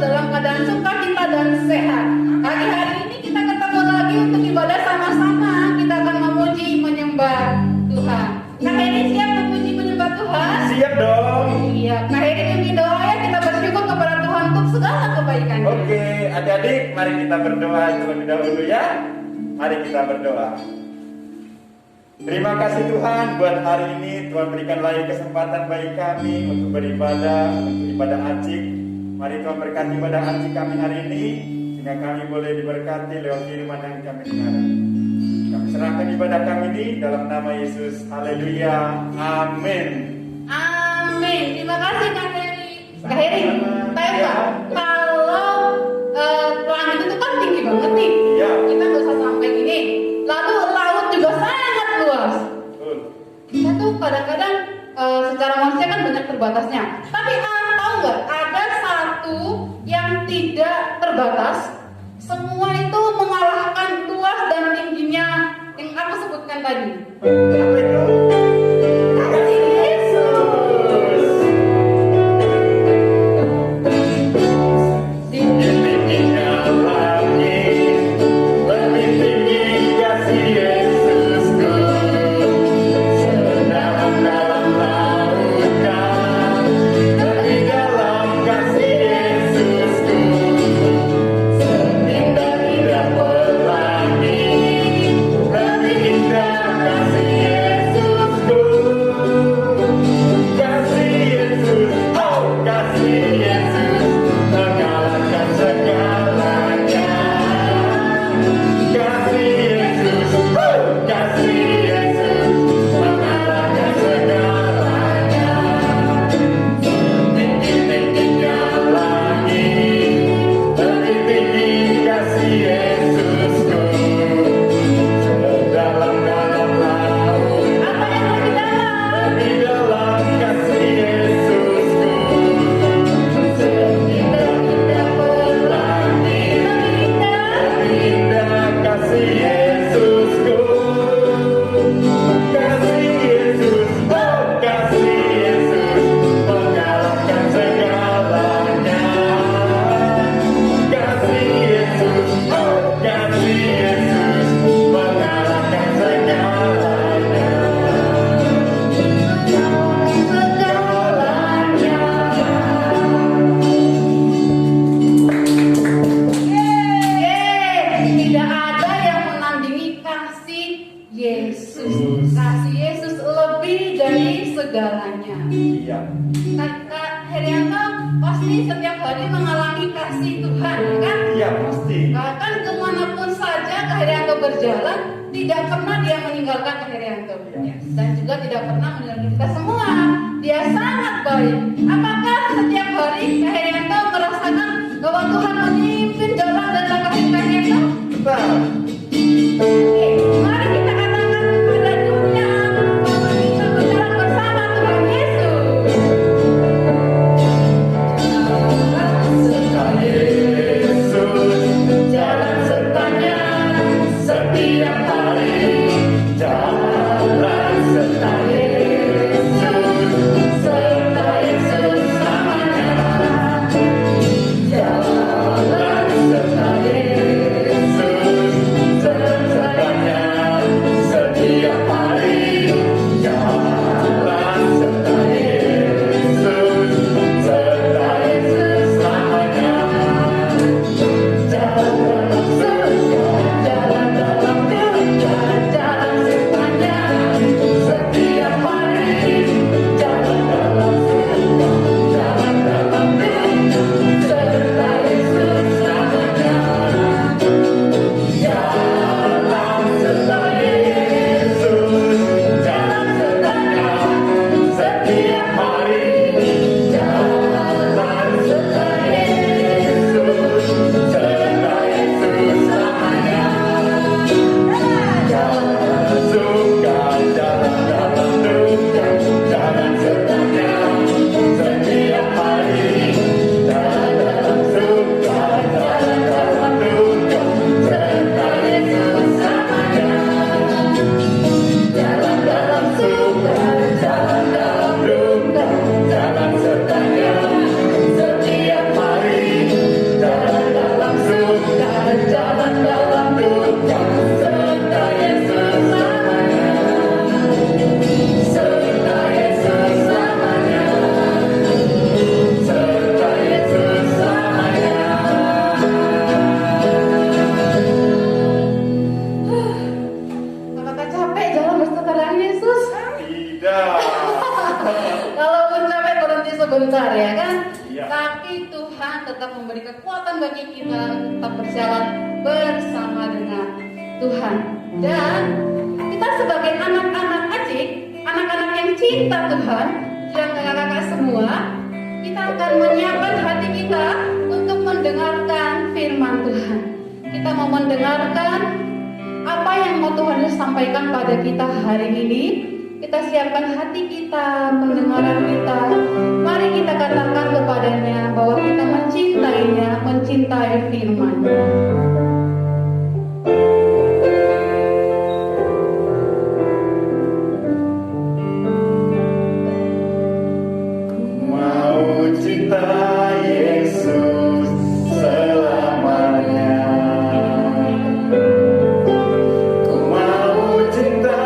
dalam keadaan sukacita dan sehat. Pagi hari ini kita ketemu lagi untuk ibadah sama-sama. Kita akan memuji menyembah Tuhan. Kak Heri siap memuji menyembah Tuhan? Siap dong. Iya, Kak Heri pimpin doa ya, kita bersyukur kepada Tuhan untuk segala kebaikannya. Oke, adik-adik, mari kita berdoa terlebih dahulu ya. Mari kita berdoa. Terima kasih Tuhan buat hari ini. Tuhan berikan lagi kesempatan bagi kami untuk beribadah, untuk ibadah acik. Mari Tuhan berkati ibadah acik kami hari ini, sehingga kami boleh diberkati lewat firman yang kami dengar. Kami serahkan ibadah kami ini dalam nama Yesus. Haleluya. Amin. Amin. Terima kasih Kak Heri. Kak Heri, Sama-sama. tahu Ya. nggak kalau langit itu kan tinggi banget nih. Ya. Kita nggak usah sampai gini. Lalu laut juga sangat luas. Betul. Kita tuh kadang-kadang secara manusia kan banyak terbatasnya. Tapi tahu nggak ada satu yang tidak terbatas. Semua itu mengalahkan luas dan tingginya yang aku sebutkan tadi. Apa itu? Kasih Yesus. Tingginya langit, lebih tinggi kasih Yesusku. Sedalam-dalam lautan, lebih dalam kasih Yesusku. Seindah-indah pelangi, lebih indah kasih Yesusku. Kasih Yesus, oh kasih Yesus, mengalahkan segalanya. Kasih Yesus, oh kasih Yesus, mengalahkan segalanya. Tinggi-tingginya langit, lebih tinggi kasih Yesusku. Sedalam-dalam laut, Apa yang lebih dalam? lebih dalam kasih Yesusku. Seindah-indah pelangi, lebih indah kasih Yesusku. Kasih Yesus, oh kasih Yesus, mengalahkan segalanya. Kasih Yesus, oh kasih Yesus, mengalahkan segalanya. Yeay, tidak ada yang menandingi kasih Yesus. Kasih Yesus lebih dari segalanya. Iya, Kak Herianto pasti setiap hari mengalami kasih Tuhan, ya kan? iya pasti. Bahkan kemanapun saja Kak Herianto berjalan, tidak pernah dia meninggalkan Kak Herianto. Iya. Dan juga tidak pernah meninggalkan kita semua. Dia sangat baik. Apakah setiap hari Kak Herianto merasakan bahwa Tuhan memimpin jalan dan langkah hidup Kak Herianto? Betul. Oke, mari kita katakan kepada dunia bahwa kita berjalan bersama Tuhan Yesus. Jalan serta Yesus, jalan sertanya setiap hari. Jalan serta Yesus, serta Yesus sebentar ya kan? Iya. Tapi Tuhan tetap memberi kekuatan bagi kita tetap berjalan bersama dengan Tuhan. Dan kita sebagai anak-anak acik, anak-anak yang cinta Tuhan, dan kakak-kakak semua, kita akan menyiapkan hati kita untuk mendengarkan firman Tuhan. Kita mau mendengarkan apa yang mau Tuhan sampaikan pada kita hari ini. Kita siapkan hati kita, pendengaran kita. Mari kita katakan kepadanya bahwa kita mencintainya, mencintai firman. Mau cinta Yesus selamanya. Ku mau cinta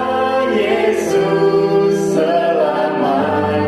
Yesus selamanya.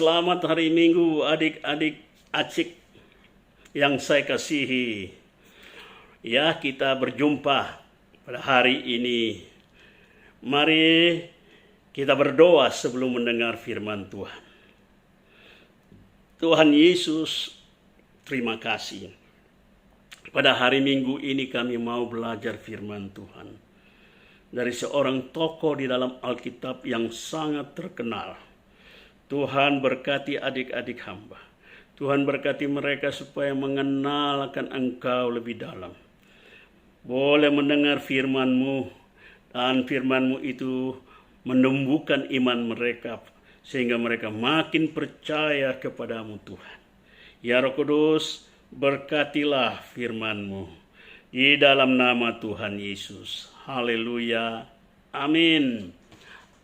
selamat hari Minggu adik-adik acik yang saya kasihi. Ya, kita berjumpa pada hari ini. Mari kita berdoa sebelum mendengar firman Tuhan. Tuhan Yesus, terima kasih. Pada hari Minggu ini kami mau belajar firman Tuhan dari seorang tokoh di dalam Alkitab yang sangat terkenal. Tuhan berkati adik-adik hamba. Tuhan berkati mereka supaya mengenal akan Engkau lebih dalam. Boleh mendengar firman-Mu, dan firman-Mu itu menumbuhkan iman mereka, sehingga mereka makin percaya kepadamu Tuhan. Ya Roh Kudus, berkatilah firman-Mu di dalam nama Tuhan Yesus. Haleluya. Amin.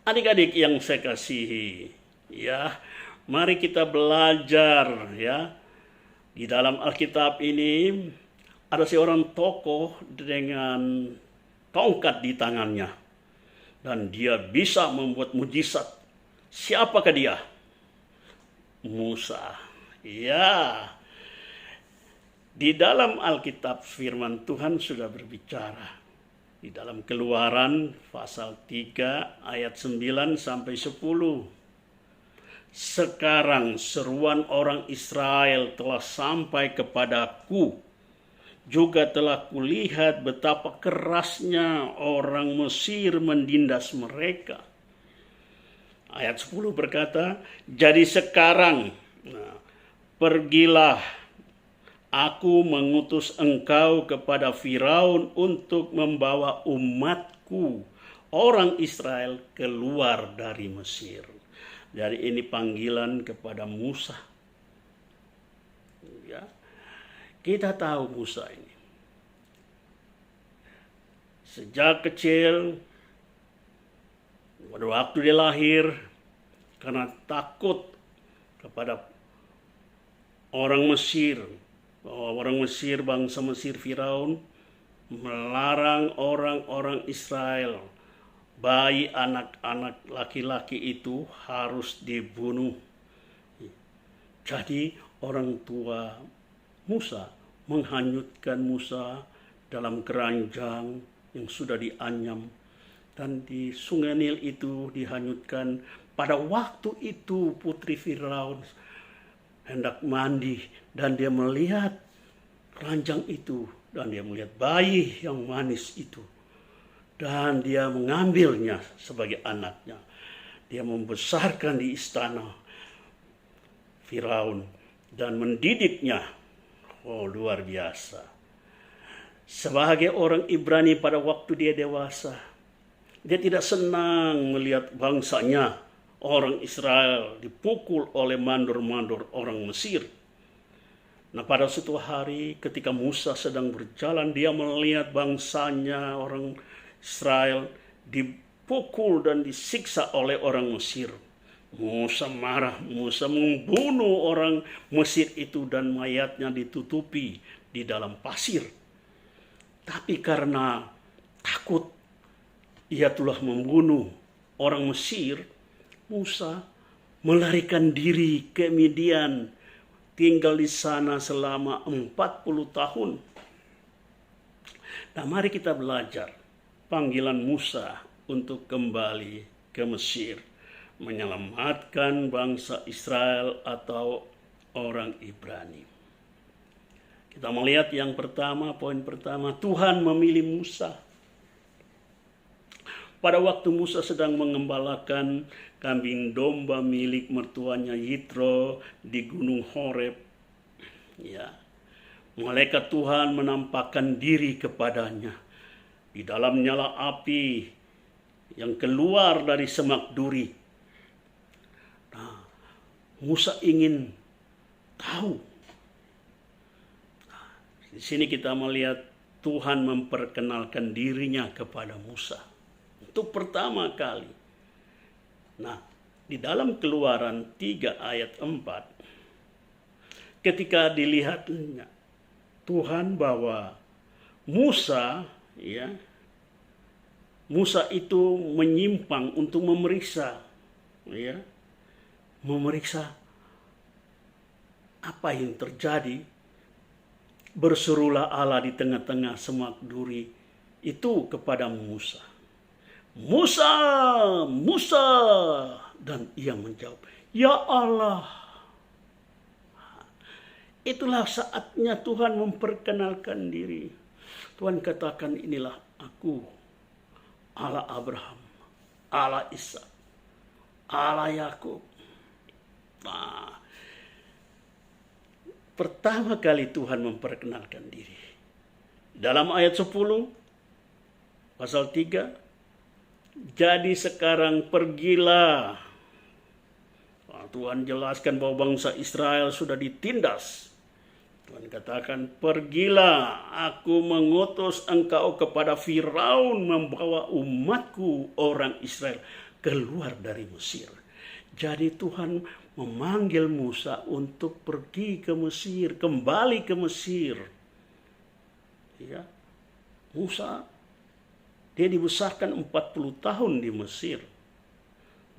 Adik-adik yang saya kasihi, ya, mari kita belajar ya. Di dalam Alkitab ini ada seorang tokoh dengan tongkat di tangannya dan dia bisa membuat mujizat. Siapakah dia? Musa. Ya. Di dalam Alkitab firman Tuhan sudah berbicara. Di dalam Keluaran pasal 3 ayat 9 sampai 10. Sekarang seruan orang Israel telah sampai kepadaku. Juga telah kulihat betapa kerasnya orang Mesir menindas mereka. Ayat 10 berkata, jadi sekarang pergilah, aku mengutus engkau kepada Firaun untuk membawa umatku, orang Israel, keluar dari Mesir. Jadi ini panggilan kepada Musa. Ya. Kita tahu Musa ini. Sejak kecil, pada waktu dia lahir, karena takut kepada orang Mesir, orang Mesir, bangsa Mesir, Firaun melarang orang-orang Israel, bayi anak-anak laki-laki itu harus dibunuh. Jadi orang tua Musa menghanyutkan Musa dalam keranjang yang sudah dianyam, dan di sungai Nil itu dihanyutkan. Pada waktu itu putri Firaun hendak mandi dan dia melihat keranjang itu dan dia melihat bayi yang manis itu dan dia mengambilnya sebagai anaknya. Dia membesarkan di istana Firaun dan mendidiknya. Oh, luar biasa. Sebagai orang Ibrani pada waktu dia dewasa, dia tidak senang melihat bangsanya, orang Israel, dipukul oleh mandor-mandor orang Mesir. Nah, pada suatu hari ketika Musa sedang berjalan, dia melihat bangsanya, orang Israel, dipukul dan disiksa oleh orang Mesir. Musa marah, Musa membunuh orang Mesir itu dan mayatnya ditutupi di dalam pasir. Tapi karena takut ia telah membunuh orang Mesir, Musa melarikan diri ke Midian, tinggal di sana selama 40 tahun. Nah, mari kita belajar panggilan Musa untuk kembali ke Mesir, menyelamatkan bangsa Israel atau orang Ibrani. Kita melihat yang pertama, poin pertama, Tuhan memilih Musa. Pada waktu Musa sedang mengembalakan kambing domba milik mertuanya Yitro di Gunung Horeb, ya, malaikat Tuhan menampakkan diri kepadanya di dalam nyala api yang keluar dari semak duri. Nah, Musa ingin tahu. Nah, di sini kita melihat Tuhan memperkenalkan dirinya kepada Musa untuk pertama kali. Nah, di dalam Keluaran 3 ayat 4, ketika dilihatnya Tuhan bahwa Musa, ya, Musa itu menyimpang untuk memeriksa, ya, memeriksa apa yang terjadi? Berserulah Allah di tengah-tengah semak duri itu kepada Musa. Musa, Musa. Dan ia menjawab, ya Allah. Itulah saatnya Tuhan memperkenalkan diri. Tuhan katakan, inilah aku, Allah Abraham, Allah Ishak, Allah Yakub. Nah, pertama kali Tuhan memperkenalkan diri. Dalam ayat 10, pasal 3, jadi sekarang pergilah. Nah, Tuhan jelaskan bahwa bangsa Israel sudah ditindas. Tuhan katakan, pergilah, aku mengutus engkau kepada Firaun membawa umatku orang Israel keluar dari Mesir. Jadi Tuhan memanggil Musa untuk pergi ke Mesir, kembali ke Mesir. Ya. Musa, dia dibesarkan 40 tahun di Mesir.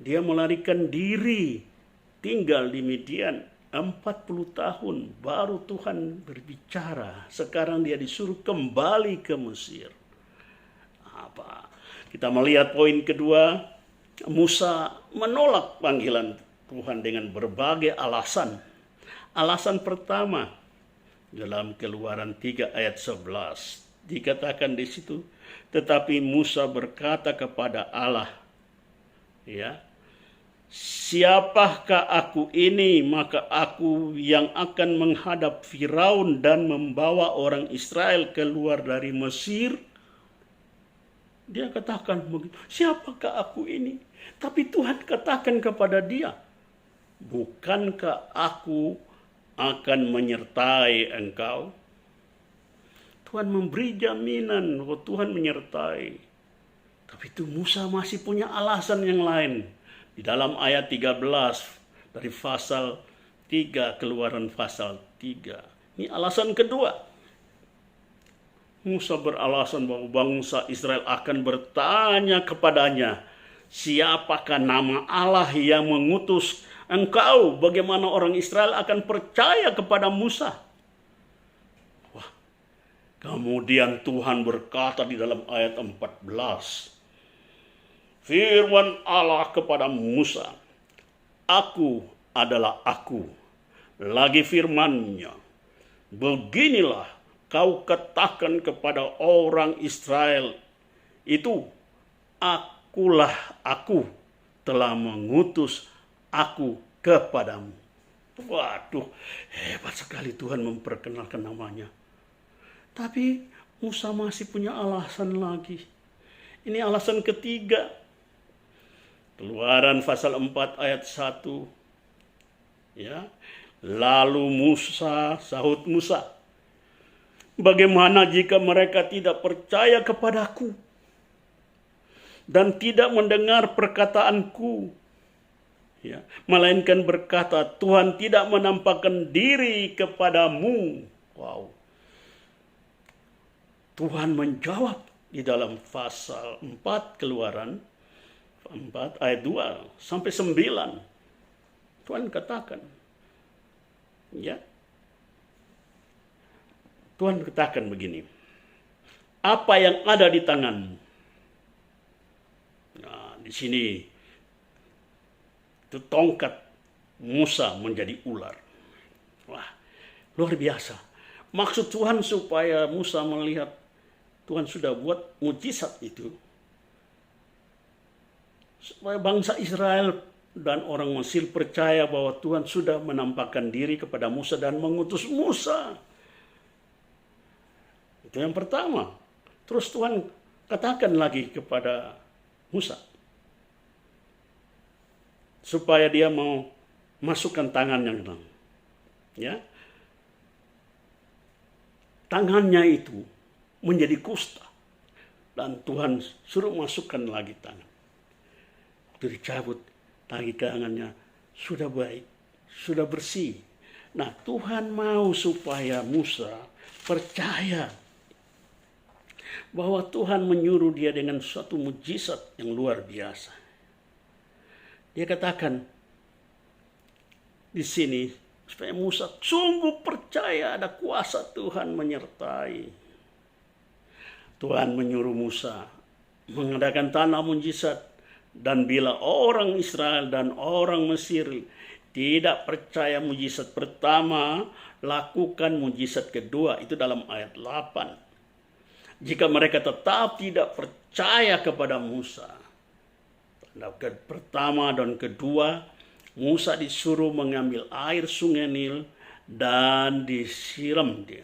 Dia melarikan diri, tinggal di Midian 40 tahun, baru Tuhan berbicara. Sekarang dia disuruh kembali ke Mesir. Apa? Kita melihat poin kedua, Musa menolak panggilan Tuhan dengan berbagai alasan. Alasan pertama, dalam Keluaran 3 ayat 11, dikatakan di situ, tetapi Musa berkata kepada Allah, ya, siapakah aku ini, maka aku yang akan menghadap Firaun dan membawa orang Israel keluar dari Mesir. Dia katakan begitu, siapakah aku ini? Tapi Tuhan katakan kepada dia, bukankah aku akan menyertai engkau? Tuhan memberi jaminan bahwa Tuhan menyertai. Tapi itu Musa masih punya alasan yang lain. Di dalam ayat 13 dari pasal 3, Keluaran pasal 3. Ini alasan kedua. Musa beralasan bahwa bangsa Israel akan bertanya kepadanya, siapakah nama Allah yang mengutus engkau? Bagaimana orang Israel akan percaya kepada Musa? Wah. Kemudian Tuhan berkata di dalam ayat 14. Firman Allah kepada Musa, aku adalah aku. Lagi firman-Nya, beginilah kau katakan kepada orang Israel itu, akulah aku telah mengutus aku kepadamu. Waduh, hebat sekali Tuhan memperkenalkan namanya. Tapi Musa masih punya alasan lagi. Ini alasan ketiga. Keluaran pasal 4 ayat 1. Ya. Lalu Musa, sahut Musa, bagaimana jika mereka tidak percaya kepadaku dan tidak mendengar perkataanku? Ya, melainkan berkata, Tuhan tidak menampakkan diri kepadamu. Wow. Tuhan menjawab di dalam pasal 4 Keluaran 4 ayat 2 sampai 9. Tuhan katakan, ya, Tuhan katakan begini, apa yang ada di tanganmu? Nah, di sini itu tongkat Musa menjadi ular. Wah, luar biasa. Maksud Tuhan supaya Musa melihat Tuhan sudah buat mujizat itu, supaya bangsa Israel dan orang Mesir percaya bahwa Tuhan sudah menampakkan diri kepada Musa dan mengutus Musa. Itu yang pertama. Terus Tuhan katakan lagi kepada Musa, supaya dia mau masukkan tangannya ke dalam. Ya. Tangannya itu menjadi kusta. Dan Tuhan suruh masukkan lagi tangan. Itu dicabut lagi tangannya, sudah baik, sudah bersih. Nah, Tuhan mau supaya Musa percaya bahwa Tuhan menyuruh dia dengan suatu mujizat yang luar biasa. Dia katakan di sini, Supaya Musa sungguh percaya ada kuasa Tuhan menyertai. Tuhan menyuruh Musa mengadakan tanda mujizat. Dan bila orang Israel dan orang Mesir tidak percaya mujizat pertama, lakukan mujizat kedua. Itu dalam ayat 8. Jika mereka tetap tidak percaya kepada Musa, tanda pertama dan kedua, Musa disuruh mengambil air sungai Nil dan disiram di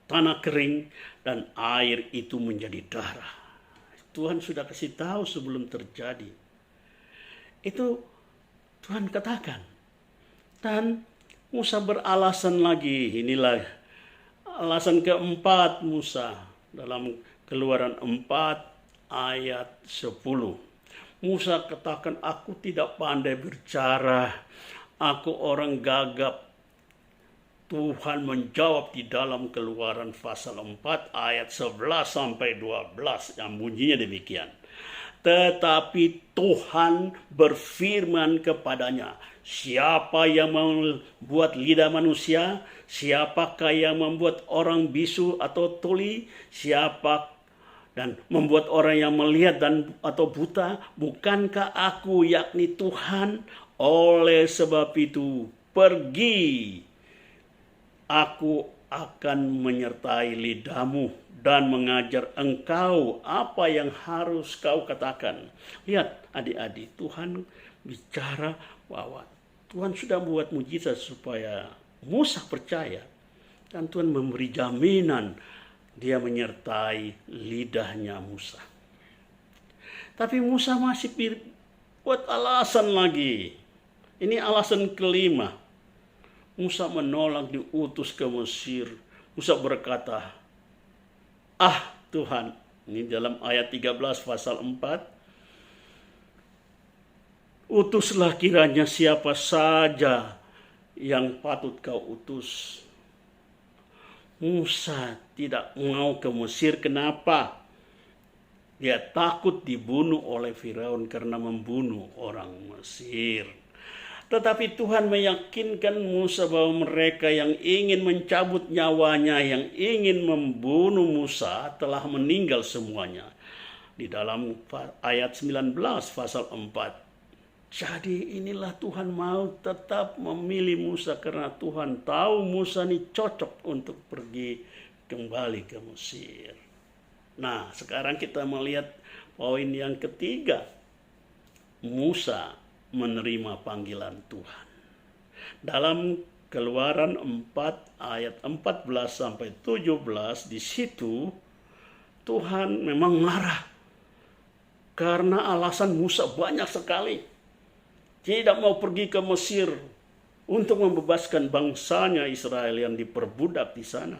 tanah kering dan air itu menjadi darah. Tuhan sudah kasih tahu sebelum terjadi. Itu Tuhan katakan. Dan Musa beralasan lagi. Inilah alasan keempat Musa dalam Keluaran 4 ayat 10. Musa katakan, aku tidak pandai bicara, aku orang gagap. Tuhan menjawab di dalam Keluaran pasal 4 ayat 11 sampai 12 yang bunyinya demikian. Tetapi Tuhan berfirman kepadanya, siapa yang membuat lidah manusia? Siapakah yang membuat orang bisu atau tuli? Siapa dan membuat orang yang melihat dan atau buta? Bukankah aku, yakni Tuhan? Oleh sebab itu pergi, aku akan menyertai lidahmu dan mengajar engkau apa yang harus kau katakan. Lihat adik-adik, Tuhan bicara bahwa Tuhan sudah buat mujizat supaya Musa percaya. Dan Tuhan memberi jaminan dia menyertai lidahnya Musa. Tapi Musa masih buat alasan lagi. Ini alasan kelima. Musa menolak diutus ke Mesir. Musa berkata, Tuhan, ini dalam ayat 13 pasal 4, utuslah kiranya siapa saja yang patut kau utus. Musa tidak mau ke Mesir. Kenapa? Dia takut dibunuh oleh Firaun karena membunuh orang Mesir. Tetapi Tuhan meyakinkan Musa bahwa mereka yang ingin mencabut nyawanya, yang ingin membunuh Musa telah meninggal semuanya. Di dalam ayat 19 pasal 4. Jadi inilah Tuhan mau tetap memilih Musa karena Tuhan tahu Musa ini cocok untuk pergi kembali ke Mesir. Nah, sekarang kita melihat poin yang ketiga. Musa menerima panggilan Tuhan. Dalam Keluaran 4 ayat 14 sampai 17, di situ Tuhan memang marah karena alasan Musa banyak sekali. Tidak mau pergi ke Mesir untuk membebaskan bangsanya Israel yang diperbudak di sana.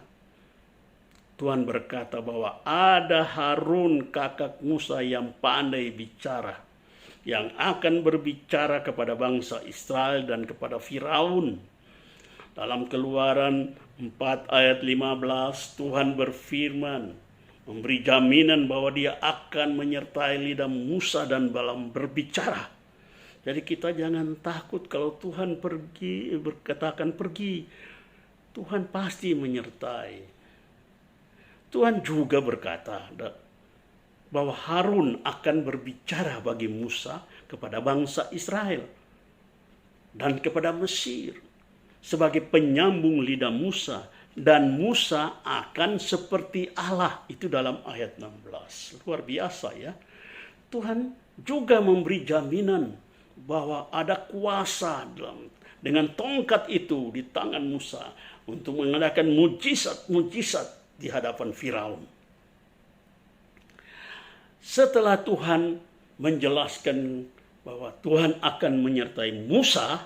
Tuhan berkata bahwa ada Harun kakak Musa yang pandai bicara, yang akan berbicara kepada bangsa Israel dan kepada Firaun. Dalam Keluaran 4 ayat 15, Tuhan berfirman, memberi jaminan bahwa dia akan menyertai lidah Musa dan Balaam berbicara. Jadi kita jangan takut kalau Tuhan berkatakan pergi. Tuhan pasti menyertai. Tuhan juga berkata bahwa Harun akan berbicara bagi Musa kepada bangsa Israel dan kepada Mesir sebagai penyambung lidah Musa, dan Musa akan seperti Allah. Itu dalam ayat 16. Luar biasa ya. Tuhan juga memberi jaminan bahwa ada kuasa dengan tongkat itu di tangan Musa untuk mengadakan mujizat-mujizat di hadapan Firaun. Setelah Tuhan menjelaskan bahwa Tuhan akan menyertai Musa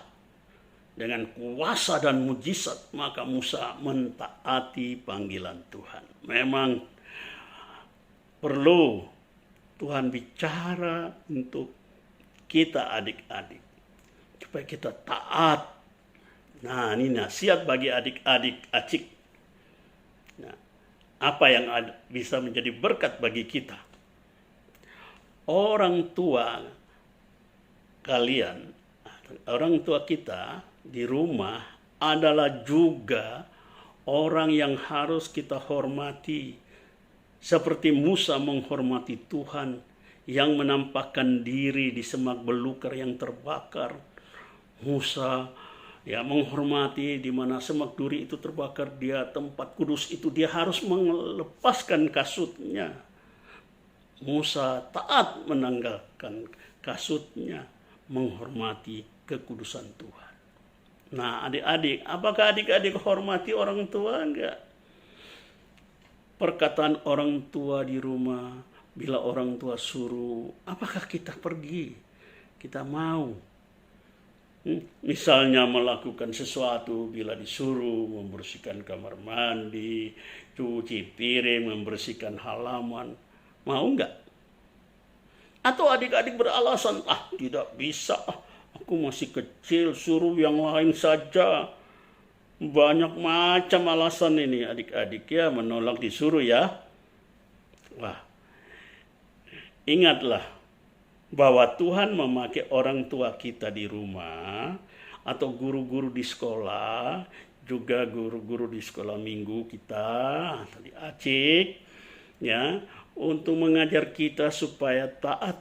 dengan kuasa dan mujizat, maka Musa mentaati panggilan Tuhan. Memang perlu Tuhan bicara untuk kita adik-adik, supaya kita taat. Nah, ini nasihat bagi adik-adik acik. Nah, apa yang bisa menjadi berkat bagi kita? Orang tua kalian, orang tua kita di rumah adalah juga orang yang harus kita hormati. Seperti Musa menghormati Tuhan yang menampakkan diri di semak belukar yang terbakar. Musa menghormati di mana semak duri itu terbakar, dia tempat kudus itu, dia harus melepaskan kasutnya. Musa taat menanggalkan kasutnya, menghormati kekudusan Tuhan. Nah, adik-adik, apakah adik-adik hormati orang tua enggak? Perkataan orang tua di rumah, bila orang tua suruh, apakah kita pergi? Kita mau. Misalnya melakukan sesuatu, bila disuruh membersihkan kamar mandi, cuci piring, membersihkan halaman, mau enggak? Atau adik-adik beralasan, tidak bisa, aku masih kecil, suruh yang lain saja. Banyak macam alasan ini adik-adik menolak disuruh ya. Wah, ingatlah bahwa Tuhan memakai orang tua kita di rumah atau guru-guru di sekolah, juga guru-guru di sekolah minggu kita atau di ACIK untuk mengajar kita supaya taat.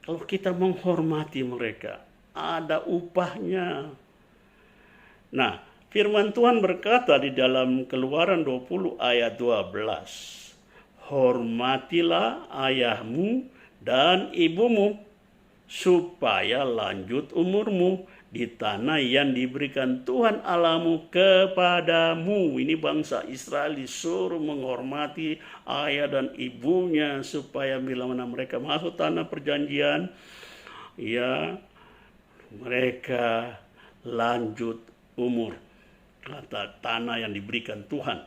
Kalau kita menghormati mereka, ada upahnya. Nah, firman Tuhan berkata di dalam Keluaran 20 ayat 12, hormatilah ayahmu dan ibumu, supaya lanjut umurmu di tanah yang diberikan Tuhan Allahmu kepadamu. Ini bangsa Israel disuruh menghormati ayah dan ibunya, supaya bila mana mereka masuk tanah perjanjian, mereka lanjut umur, kata tanah yang diberikan Tuhan.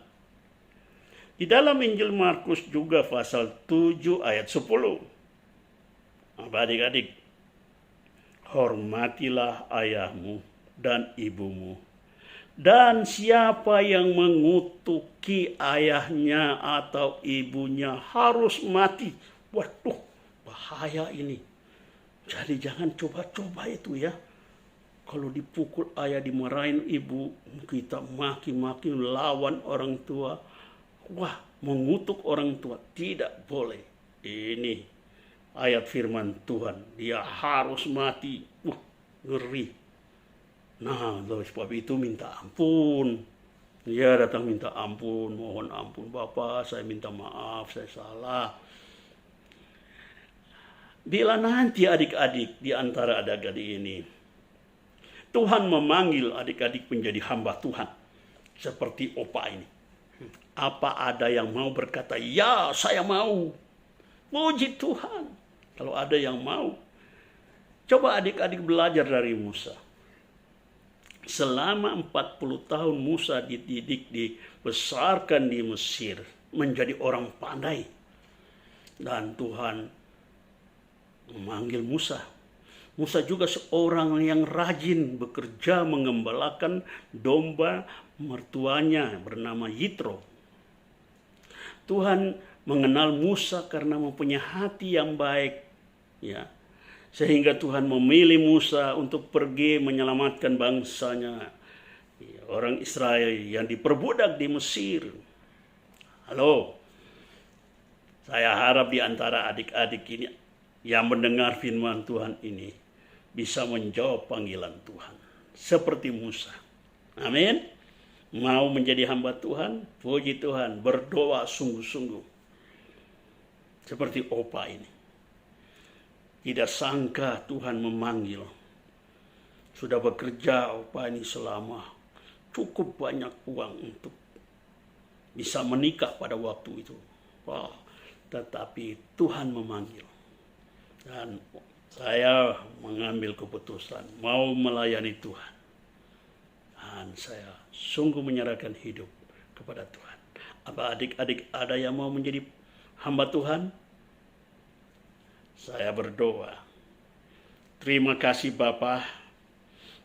Di dalam Injil Markus juga pasal 7 ayat 10. Adik-adik, hormatilah ayahmu dan ibumu. Dan siapa yang mengutuki ayahnya atau ibunya harus mati. Waduh, bahaya ini. Jadi jangan coba-coba itu ya. Kalau dipukul ayah, dimarahin ibu, kita maki-maki lawan orang tua. Wah, mengutuk orang tua tidak boleh. Ini ayat firman Tuhan, dia harus mati. Wah, ngeri. Nah, oleh sebab itu minta ampun. Dia datang minta ampun, mohon ampun Bapak, saya minta maaf, saya salah. Bila nanti adik-adik di antara adik-adik ini, Tuhan memanggil adik-adik menjadi hamba Tuhan, seperti opa ini. Apa ada yang mau berkata, ya saya mau. Puji Tuhan. Kalau ada yang mau. Coba adik-adik belajar dari Musa. Selama 40 tahun Musa dididik, dibesarkan di Mesir. Menjadi orang pandai. Dan Tuhan memanggil Musa. Musa juga seorang yang rajin bekerja mengembalakan domba mertuanya bernama Yitro. Tuhan mengenal Musa karena mempunyai hati yang baik, sehingga Tuhan memilih Musa untuk pergi menyelamatkan bangsanya, orang Israel yang diperbudak di Mesir. Halo, saya harap di antara adik-adik ini yang mendengar firman Tuhan ini bisa menjawab panggilan Tuhan seperti Musa. Amin. Mau menjadi hamba Tuhan, puji Tuhan, berdoa sungguh-sungguh. Seperti opa ini. Tidak sangka Tuhan memanggil. Sudah bekerja opa ini selama cukup banyak uang untuk bisa menikah pada waktu itu. Wah, tetapi Tuhan memanggil. Dan saya mengambil keputusan mau melayani Tuhan. Dan saya sungguh menyerahkan hidup kepada Tuhan. Apa adik-adik ada yang mau menjadi hamba Tuhan? Saya berdoa. Terima kasih Bapa.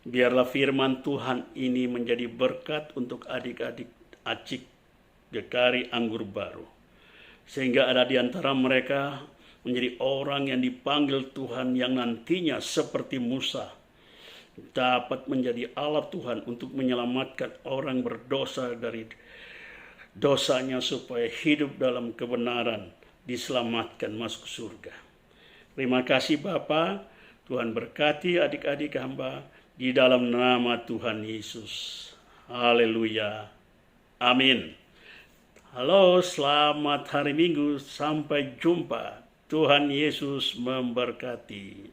Biarlah firman Tuhan ini menjadi berkat untuk adik-adik ACIK GKRI Anggur Baru. Sehingga ada di antara mereka menjadi orang yang dipanggil Tuhan yang nantinya seperti Musa. dapat menjadi alat Tuhan untuk menyelamatkan orang berdosa dari dosanya supaya hidup dalam kebenaran, diselamatkan masuk surga. Terima kasih Bapa, Tuhan berkati adik-adik hamba di dalam nama Tuhan Yesus. Haleluya. Amin. Halo, selamat hari Minggu. Sampai jumpa. Tuhan Yesus memberkati.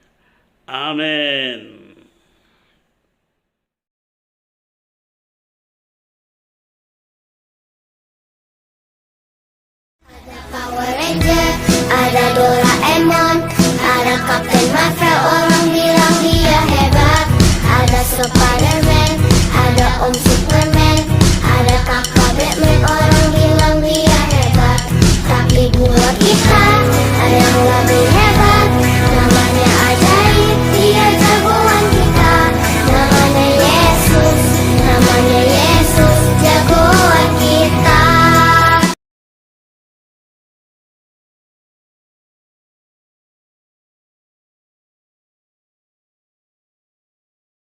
Amin. Power Ranger, ada Doraemon, ada Captain Marvel, orang bilang dia hebat. Ada Spider-Man, ada Om